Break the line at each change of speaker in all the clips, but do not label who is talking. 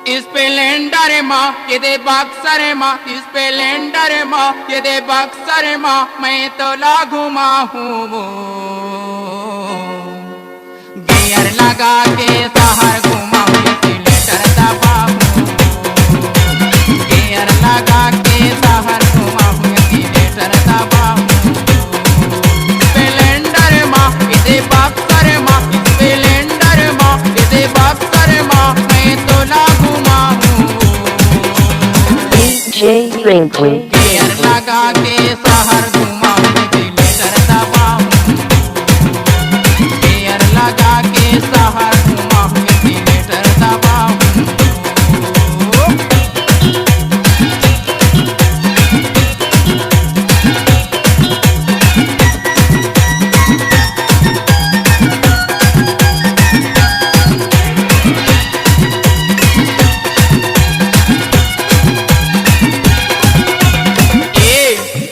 Splendor माँ ये दे बक्सर माँ, स्प्लेंडर माँ ये दे बक्सर माँ, मैं तो लागू माँ हूँ वो। गियर लगा के शहर घुमाऊँ, एक्सीलेटर दबाऊँ, गियर लगा के शहर घुमाऊँ, एक्सीलेटर दबाऊँ। स्प्लेंडर माँ ये दे बक्सर माँ, स्प्लेंडर माँ ये दे बक्सर माँ, मैं तो लागू माँ हूँ।
DJ Twinkle.
गियर लगा के शहर घुमाऊँ, एक्सीलेटर दबाऊँ, गियर लगा के शहर घुमाऊँ, एक्सीलेटर दबाऊँ।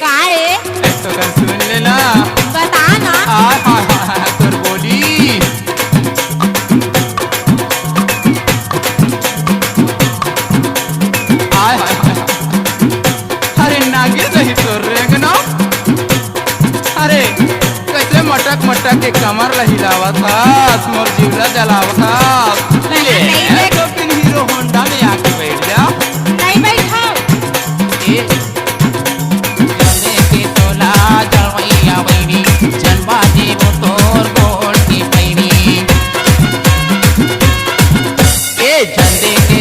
का रे?
तो कर सुन लेना।
बता ना।
हाय हाय हाय तोर बोली। हाय हाय हाय। अरे नागे सही तोर रेग ना। अरे कैसे मटक मटक के कमर लहिलावा था, मोर जीवला जलावा था। ले तो फिर हीरो होंडा में आके बैठ जा।
नहीं बैठा।
ए जले के तोला जलवैया बैरी, जनबा देवो तोर गोल की पैरी। ए झंडे के